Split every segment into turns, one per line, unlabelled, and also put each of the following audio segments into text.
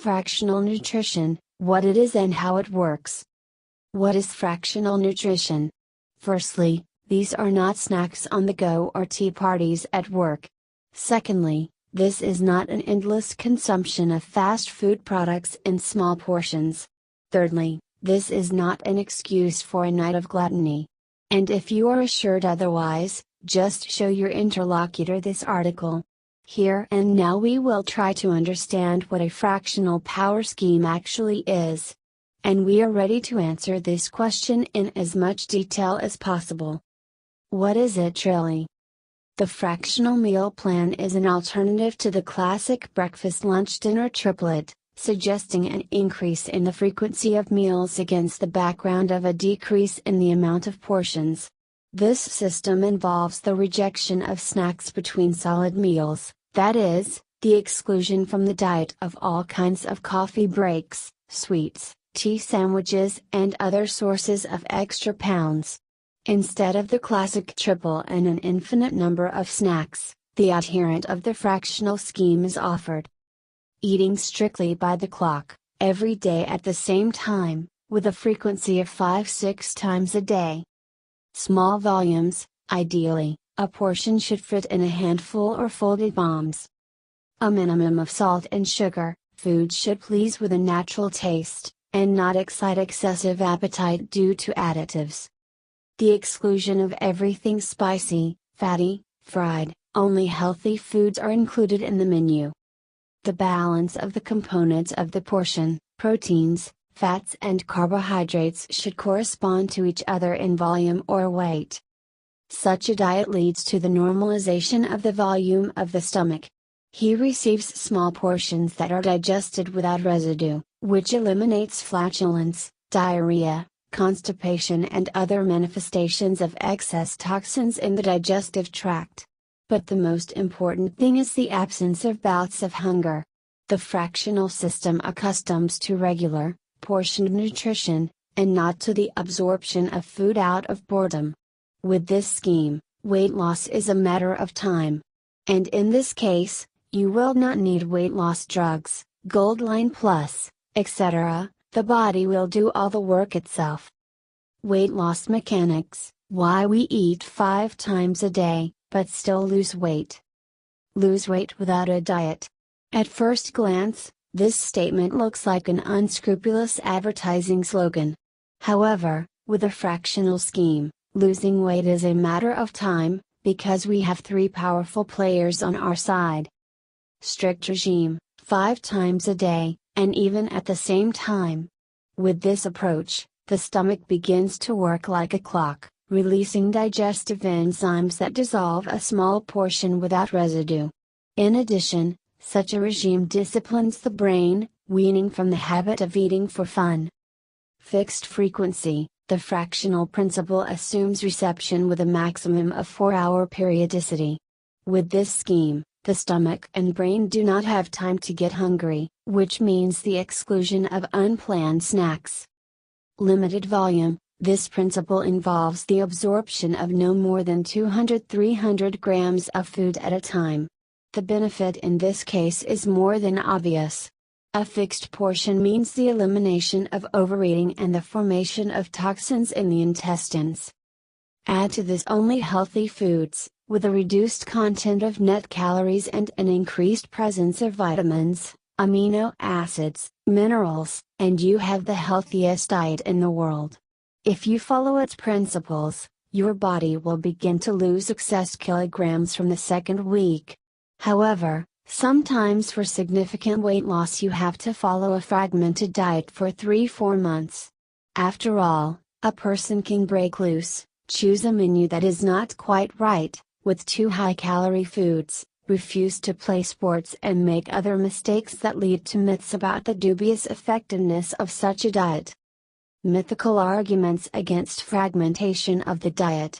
Fractional nutrition, what it is and how it works. What is fractional nutrition? Firstly, these are not snacks on the go or tea parties at work. Secondly, this is not an endless consumption of fast food products in small portions. Thirdly, this is not an excuse for a night of gluttony. And if you are assured otherwise, just show your interlocutor this article. Here and now we will try to understand what a fractional power scheme actually is. And we are ready to answer this question in as much detail as possible. What is it really? The fractional meal plan is an alternative to the classic breakfast lunch dinner triplet, suggesting an increase in the frequency of meals against the background of a decrease in the amount of portions. This system involves the rejection of snacks between solid meals, that is, the exclusion from the diet of all kinds of coffee breaks, sweets, tea sandwiches and other sources of extra pounds. Instead of the classic triple and an infinite number of snacks, the adherent of the fractional scheme is offered. Eating strictly by the clock, every day at the same time, with a frequency of 5-6 times a day. Small volumes, ideally, a portion should fit in a handful or folded bombs. A minimum of salt and sugar, food should please with a natural taste, and not excite excessive appetite due to additives. The exclusion of everything spicy, fatty, fried, only healthy foods are included in the menu. The balance of the components of the portion, proteins, fats and carbohydrates should correspond to each other in volume or weight. Such a diet leads to the normalization of the volume of the stomach. He receives small portions that are digested without residue, which eliminates flatulence, diarrhea, constipation and other manifestations of excess toxins in the digestive tract. But the most important thing is the absence of bouts of hunger. The fractional system accustoms to regular, portioned nutrition, and not to the absorption of food out of boredom. With this scheme, weight loss is a matter of time. And in this case, you will not need weight loss drugs, Gold Line Plus, etc., the body will do all the work itself. Weight loss mechanics, why we eat 5 times a day, but still lose weight. Lose weight without a diet. At first glance, this statement looks like an unscrupulous advertising slogan. However, with a fractional scheme, losing weight is a matter of time, because we have 3 powerful players on our side. Strict regime, 5 times a day, and even at the same time. With this approach, the stomach begins to work like a clock, releasing digestive enzymes that dissolve a small portion without residue. In addition, such a regime disciplines the brain, weaning from the habit of eating for fun. Fixed frequency. The fractional principle assumes reception with a maximum of 4-hour periodicity. With this scheme, the stomach and brain do not have time to get hungry, which means the exclusion of unplanned snacks. Limited volume. This principle involves the absorption of no more than 200-300 grams of food at a time. The benefit in this case is more than obvious. A fixed portion means the elimination of overeating and the formation of toxins in the intestines. Add to this only healthy foods, with a reduced content of net calories and an increased presence of vitamins, amino acids, minerals, and you have the healthiest diet in the world. If you follow its principles, your body will begin to lose excess kilograms from the second week. However, sometimes for significant weight loss you have to follow a fragmented diet for 3-4 months. After all, a person can break loose, choose a menu that is not quite right, with too high-calorie foods, refuse to play sports and make other mistakes that lead to myths about the dubious effectiveness of such a diet. Mythical arguments against fragmentation of the diet.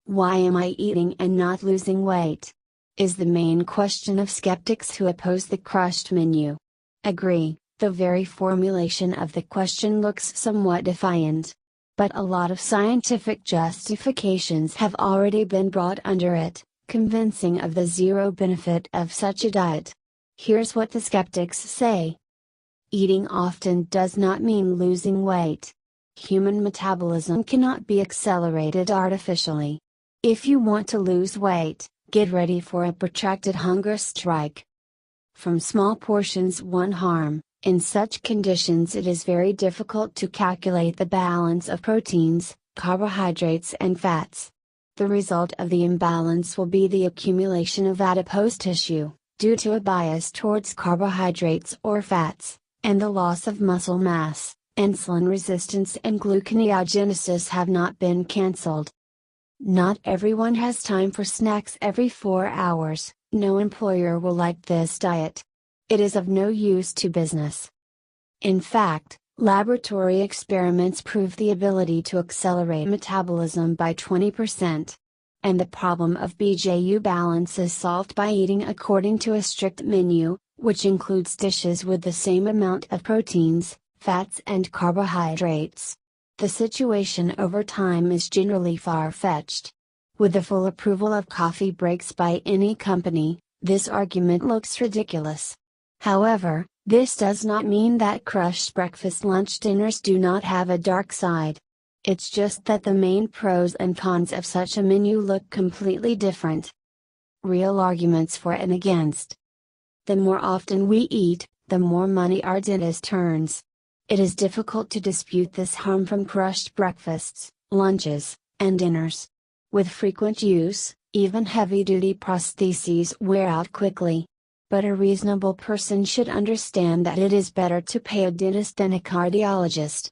Why am I eating and not losing weight? Is the main question of skeptics who oppose the crushed menu. Agree, the very formulation of the question looks somewhat defiant. But a lot of scientific justifications have already been brought under it, convincing of the zero benefit of such a diet. Here's what the skeptics say. Eating often does not mean losing weight. Human metabolism cannot be accelerated artificially. If you want to lose weight, get ready for a protracted hunger strike. From small portions one harm. In such conditions it is very difficult to calculate the balance of proteins, carbohydrates and fats. The result of the imbalance will be the accumulation of adipose tissue, due to a bias towards carbohydrates or fats, and the loss of muscle mass. Insulin resistance and gluconeogenesis have not been cancelled. Not everyone has time for snacks every 4 hours. No employer will like this diet. It is of no use to business. In fact, laboratory experiments prove the ability to accelerate metabolism by 20%. And the problem of BJU balance is solved by eating according to a strict menu, which includes dishes with the same amount of proteins, fats and carbohydrates. The situation over time is generally far-fetched. With the full approval of coffee breaks by any company, this argument looks ridiculous. However, this does not mean that crushed breakfast lunch dinners do not have a dark side. It's just that the main pros and cons of such a menu look completely different. Real arguments for and against. The more often we eat, the more money our dentist earns. It is difficult to dispute this harm from crushed breakfasts, lunches, and dinners. With frequent use, even heavy-duty prostheses wear out quickly. But a reasonable person should understand that it is better to pay a dentist than a cardiologist.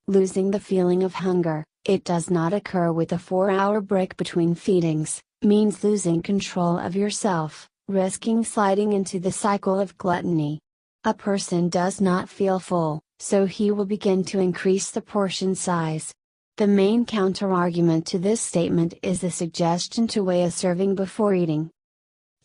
Losing the feeling of hunger, it does not occur with a 4-hour break between feedings, means losing control of yourself, risking sliding into the cycle of gluttony. A person does not feel full, so he will begin to increase the portion size. The main counter-argument to this statement is the suggestion to weigh a serving before eating.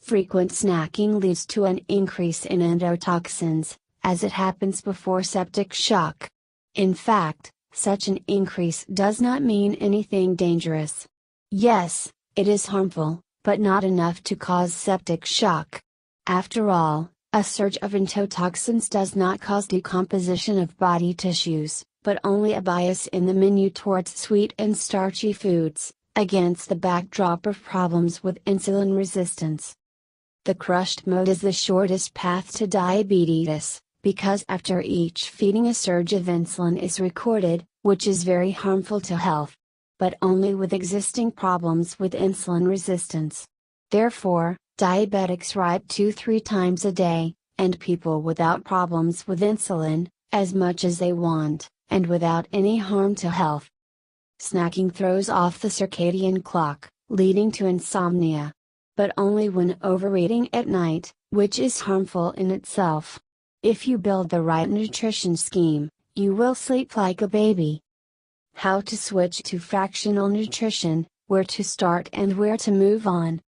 Frequent snacking leads to an increase in endotoxins, as it happens before septic shock. In fact, such an increase does not mean anything dangerous. Yes, it is harmful, but not enough to cause septic shock. After all, a surge of endotoxins does not cause decomposition of body tissues, but only a bias in the menu towards sweet and starchy foods, against the backdrop of problems with insulin resistance. The crushed mode is the shortest path to diabetes, because after each feeding a surge of insulin is recorded, which is very harmful to health. But only with existing problems with insulin resistance. Therefore, diabetics write 2-3 times a day, and people without problems with insulin, as much as they want, and without any harm to health. Snacking throws off the circadian clock, leading to insomnia. But only when overeating at night, which is harmful in itself. If you build the right nutrition scheme, you will sleep like a baby. How to switch to fractional nutrition, where to start and where to move on.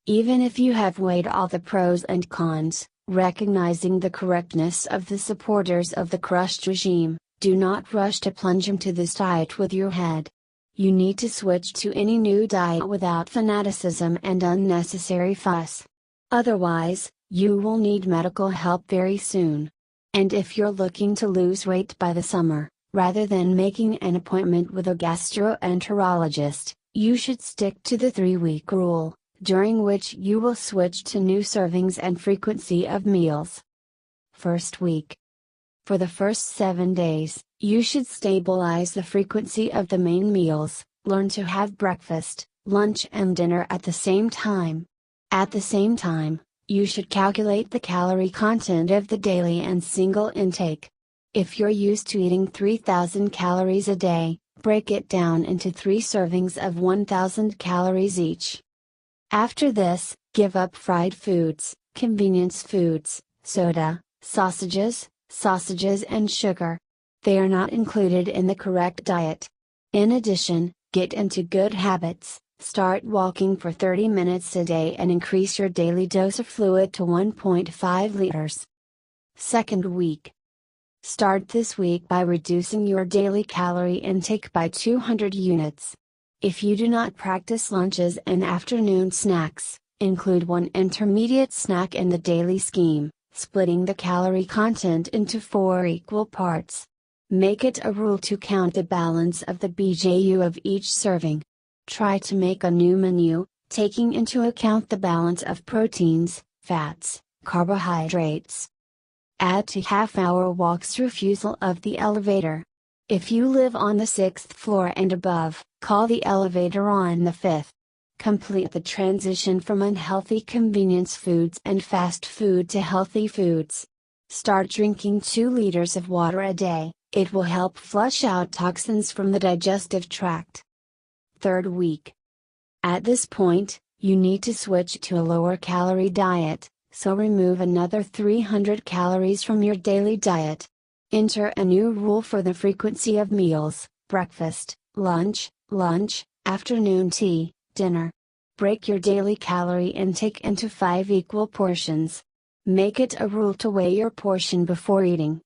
Even if you have weighed all the pros and cons, recognizing the correctness of the supporters of the crushed regime, do not rush to plunge into this diet with your head. You need to switch to any new diet without fanaticism and unnecessary fuss. Otherwise, you will need medical help very soon. And if you're looking to lose weight by the summer, rather than making an appointment with a gastroenterologist, you should stick to the 3-week rule, during which you will switch to new servings and frequency of meals. First week. For the first 7 days, you should stabilize the frequency of the main meals, learn to have breakfast, lunch and dinner at the same time. At the same time, you should calculate the calorie content of the daily and single intake. If you're used to eating 3,000 calories a day, break it down into 3 servings of 1,000 calories each. After this, give up fried foods, convenience foods, soda, sausages and sugar. They are not included in the correct diet. In addition, get into good habits, start walking for 30 minutes a day and increase your daily dose of fluid to 1.5 liters. Second week. Start this week by reducing your daily calorie intake by 200 units. If you do not practice lunches and afternoon snacks, include one intermediate snack in the daily scheme, splitting the calorie content into 4 equal parts. Make it a rule to count the balance of the BJU of each serving. Try to make a new menu, taking into account the balance of proteins, fats, carbohydrates. Add to half-hour walks through refusal of the elevator. If you live on the 6th floor and above, call the elevator on the 5th. Complete the transition from unhealthy convenience foods and fast food to healthy foods. Start drinking 2 liters of water a day, it will help flush out toxins from the digestive tract. 3rd week. At this point, you need to switch to a lower calorie diet, so remove another 300 calories from your daily diet. Enter a new rule for the frequency of meals: breakfast, lunch, afternoon tea, dinner. Break your daily calorie intake into 5 equal portions. Make it a rule to weigh your portion before eating.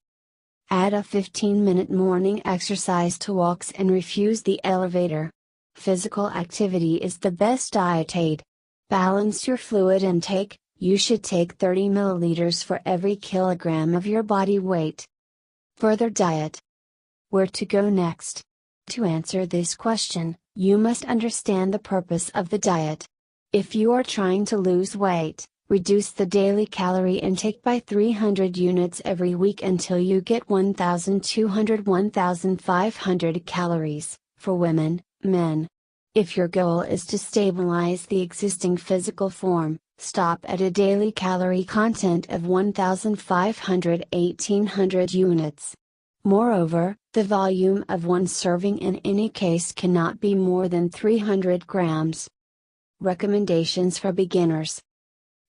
Add a 15-minute morning exercise to walks and refuse the elevator. Physical activity is the best diet aid. Balance your fluid intake. You should take 30 milliliters for every kilogram of your body weight. Further diet. Where to go next? To answer this question, you must understand the purpose of the diet. If you are trying to lose weight, reduce the daily calorie intake by 300 units every week until you get 1,200-1,500 calories, for women, men. If your goal is to stabilize the existing physical form, stop at a daily calorie content of 1,500-1,800 units. Moreover, the volume of one serving in any case cannot be more than 300 grams. Recommendations for beginners.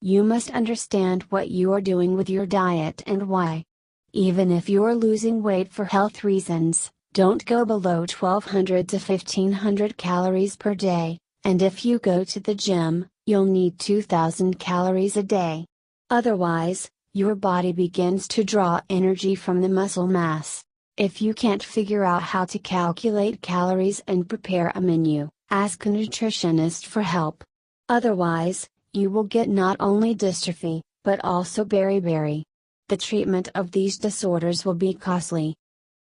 You must understand what you are doing with your diet and why. Even if you are losing weight for health reasons, don't go below 1,200 to 1,500 calories per day, and if you go to the gym, you'll need 2,000 calories a day. Otherwise, your body begins to draw energy from the muscle mass. If you can't figure out how to calculate calories and prepare a menu, ask a nutritionist for help. Otherwise, you will get not only dystrophy, but also beriberi. The treatment of these disorders will be costly.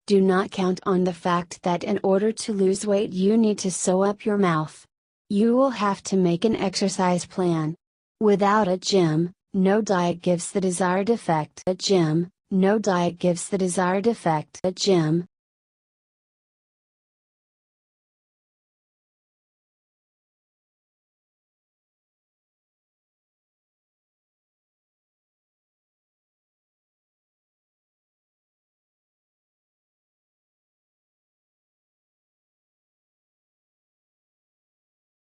Do not count on the fact that in order to lose weight you need to sew up your mouth. You will have to make an exercise plan. Without a gym, no diet gives the desired effect. A gym